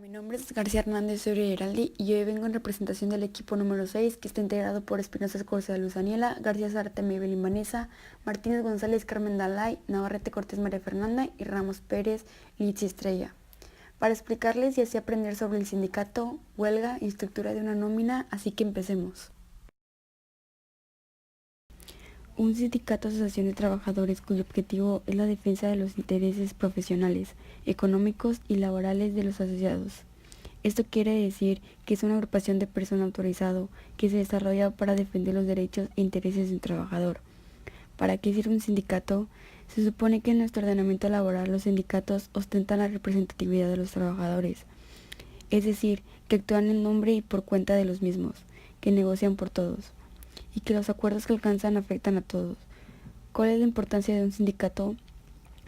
Mi nombre es García Hernández, soy Heraldi y hoy vengo en representación del equipo número 6, que está integrado por Espinosa Escorza de Luz Daniela, García Zárate, Maybelline Vanessa, Martínez González, Carmen Dalay, Navarrete Cortés María Fernanda y Ramos Pérez, Litsi Estrella, para explicarles y así aprender sobre el sindicato, huelga y estructura de una nómina, así que empecemos. Un sindicato es asociación de trabajadores cuyo objetivo es la defensa de los intereses profesionales, económicos y laborales de los asociados. Esto quiere decir que es una agrupación de personal autorizado que se desarrolla para defender los derechos e intereses del trabajador. ¿Para qué sirve un sindicato? Se supone que en nuestro ordenamiento laboral los sindicatos ostentan la representatividad de los trabajadores, es decir, que actúan en nombre y por cuenta de los mismos, que negocian por todos, y que los acuerdos que alcanzan afectan a todos. ¿Cuál es la importancia de un sindicato?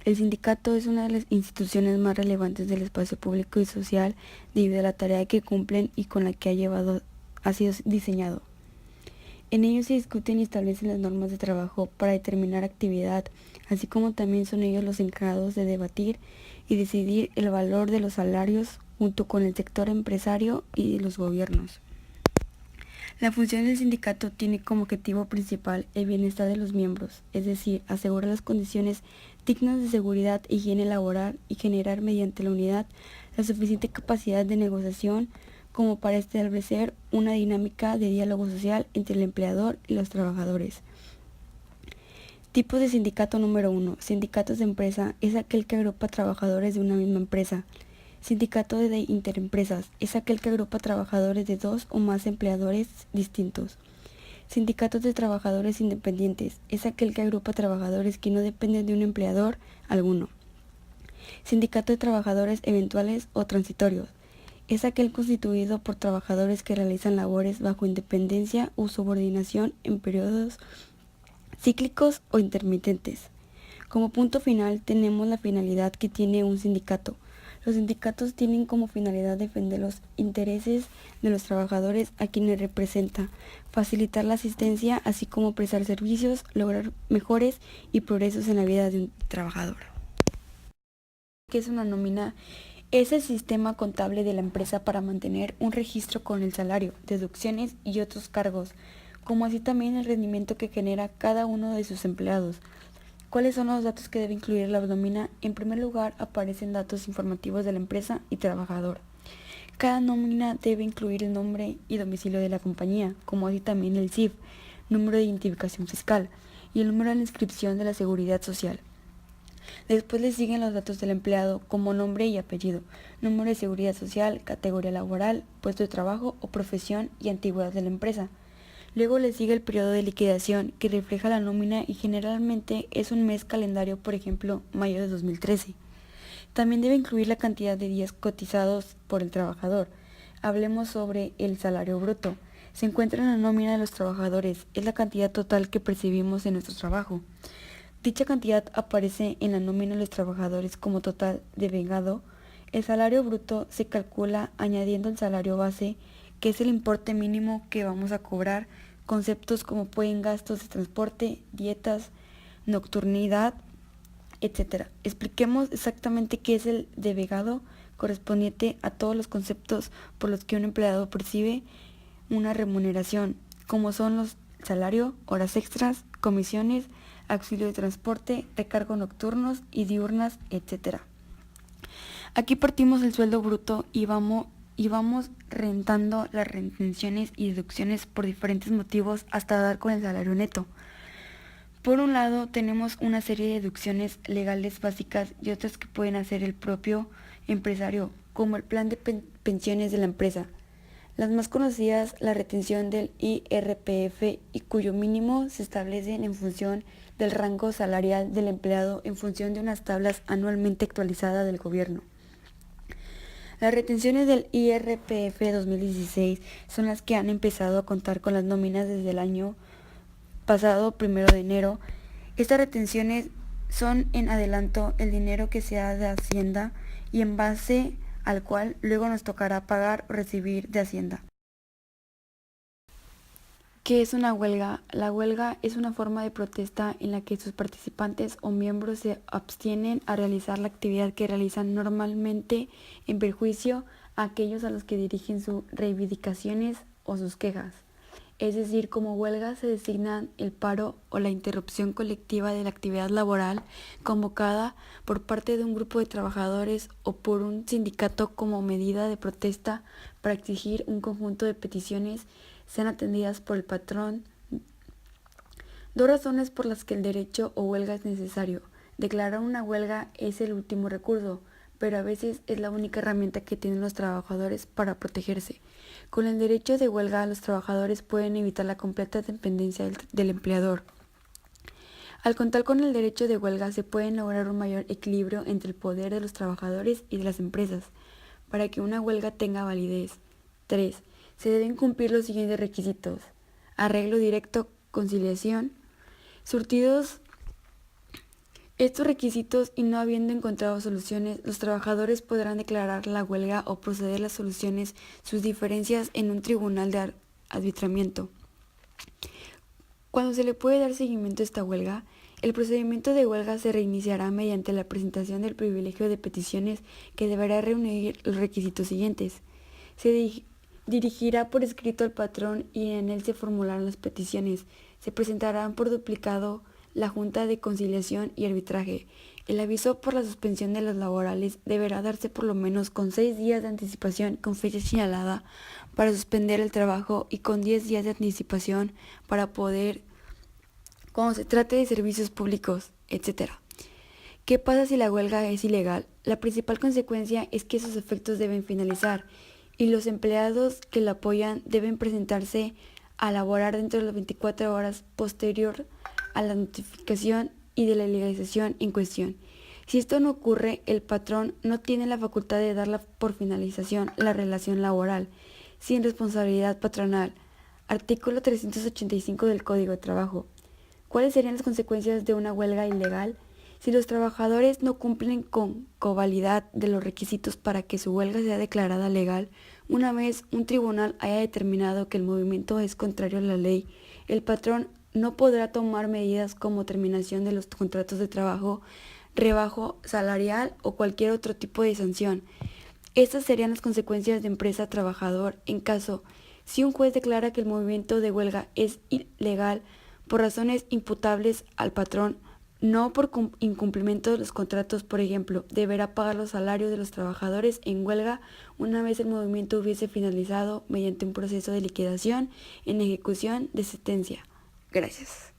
El sindicato es una de las instituciones más relevantes del espacio público y social debido a la tarea que cumplen y con la que ha sido diseñado. En ellos se discuten y establecen las normas de trabajo para determinar actividad, así como también son ellos los encargados de debatir y decidir el valor de los salarios junto con el sector empresario y los gobiernos. La función del sindicato tiene como objetivo principal el bienestar de los miembros, es decir, asegurar las condiciones dignas de seguridad e higiene laboral y generar mediante la unidad la suficiente capacidad de negociación como para establecer una dinámica de diálogo social entre el empleador y los trabajadores. Tipos de sindicato número 1. Sindicatos de empresa es aquel que agrupa trabajadores de una misma empresa. Sindicato de interempresas es aquel que agrupa trabajadores de dos o más empleadores distintos. Sindicatos de trabajadores independientes es aquel que agrupa trabajadores que no dependen de un empleador alguno. Sindicato de trabajadores eventuales o transitorios es aquel constituido por trabajadores que realizan labores bajo independencia o subordinación en periodos cíclicos o intermitentes. Como punto final tenemos la finalidad que tiene un sindicato. Los sindicatos tienen como finalidad defender los intereses de los trabajadores a quienes representa, facilitar la asistencia, así como prestar servicios, lograr mejores y progresos en la vida de un trabajador. ¿Qué es una nómina? Es el sistema contable de la empresa para mantener un registro con el salario, deducciones y otros cargos, como así también el rendimiento que genera cada uno de sus empleados. ¿Cuáles son los datos que debe incluir la nómina? En primer lugar, aparecen datos informativos de la empresa y trabajador. Cada nómina debe incluir el nombre y domicilio de la compañía, como así también el CIF, número de identificación fiscal, y el número de la inscripción de la seguridad social. Después le siguen los datos del empleado, como nombre y apellido, número de seguridad social, categoría laboral, puesto de trabajo o profesión y antigüedad de la empresa. Luego le sigue el periodo de liquidación, que refleja la nómina y generalmente es un mes calendario, por ejemplo, mayo de 2013. También debe incluir la cantidad de días cotizados por el trabajador. Hablemos sobre el salario bruto. Se encuentra en la nómina de los trabajadores, es la cantidad total que percibimos en nuestro trabajo. Dicha cantidad aparece en la nómina de los trabajadores como total devengado. El salario bruto se calcula añadiendo el salario base, que es el importe mínimo que vamos a cobrar. Conceptos como pueden gastos de transporte, dietas, nocturnidad, etc. Expliquemos exactamente qué es el devengado correspondiente a todos los conceptos por los que un empleado percibe una remuneración, como son los salario, horas extras, comisiones, auxilio de transporte, recargos nocturnos y diurnas, etc. Aquí partimos el sueldo bruto y vamos rentando las retenciones y deducciones por diferentes motivos hasta dar con el salario neto. Por un lado, tenemos una serie de deducciones legales básicas y otras que pueden hacer el propio empresario, como el plan de pensiones de la empresa. Las más conocidas, la retención del IRPF, y cuyo mínimo se establecen en función del rango salarial del empleado en función de unas tablas anualmente actualizadas del gobierno. Las retenciones del IRPF 2016 son las que han empezado a contar con las nóminas desde el año pasado, 1 de enero. Estas retenciones son en adelanto el dinero que se da de Hacienda y en base al cual luego nos tocará pagar o recibir de Hacienda. ¿Qué es una huelga? La huelga es una forma de protesta en la que sus participantes o miembros se abstienen a realizar la actividad que realizan normalmente en perjuicio a aquellos a los que dirigen sus reivindicaciones o sus quejas. Es decir, como huelga se designan el paro o la interrupción colectiva de la actividad laboral convocada por parte de un grupo de trabajadores o por un sindicato como medida de protesta para exigir un conjunto de peticiones sean atendidas por el patrón. Dos razones por las que el derecho o huelga es necesario. Declarar una huelga es el último recurso, pero a veces es la única herramienta que tienen los trabajadores para protegerse. Con el derecho de huelga, los trabajadores pueden evitar la completa dependencia del empleador. Al contar con el derecho de huelga, se puede lograr un mayor equilibrio entre el poder de los trabajadores y de las empresas, para que una huelga tenga validez. 3. Se deben cumplir los siguientes requisitos: arreglo directo, conciliación, surtidos estos requisitos y no habiendo encontrado soluciones, los trabajadores podrán declarar la huelga o proceder a las soluciones sus diferencias en un tribunal de arbitramiento. Cuando se le puede dar seguimiento a esta huelga, el procedimiento de huelga se reiniciará mediante la presentación del privilegio de peticiones que deberá reunir los requisitos siguientes. Se dirigirá por escrito al patrón y en él se formularán las peticiones. Se presentarán por duplicado la Junta de Conciliación y Arbitraje. El aviso por la suspensión de los laborales deberá darse por lo menos con 6 días de anticipación con fecha señalada para suspender el trabajo y con 10 días de anticipación para poder, cuando se trate de servicios públicos, etc. ¿Qué pasa si la huelga es ilegal? La principal consecuencia es que sus efectos deben finalizar y los empleados que la apoyan deben presentarse a laborar dentro de las 24 horas posterior a la notificación y de la legalización en cuestión. Si esto no ocurre, el patrón no tiene la facultad de darla por finalización la relación laboral, sin responsabilidad patronal. Artículo 385 del Código de Trabajo. ¿Cuáles serían las consecuencias de una huelga ilegal? Si los trabajadores no cumplen con cabalidad de los requisitos para que su huelga sea declarada legal, una vez un tribunal haya determinado que el movimiento es contrario a la ley, el patrón no podrá tomar medidas como terminación de los contratos de trabajo, rebajo salarial o cualquier otro tipo de sanción. Estas serían las consecuencias de empresa-trabajador en caso, si un juez declara que el movimiento de huelga es ilegal por razones imputables al patrón, no por incumplimiento de los contratos. Por ejemplo, deberá pagar los salarios de los trabajadores en huelga una vez el movimiento hubiese finalizado mediante un proceso de liquidación en ejecución de sentencia. Gracias.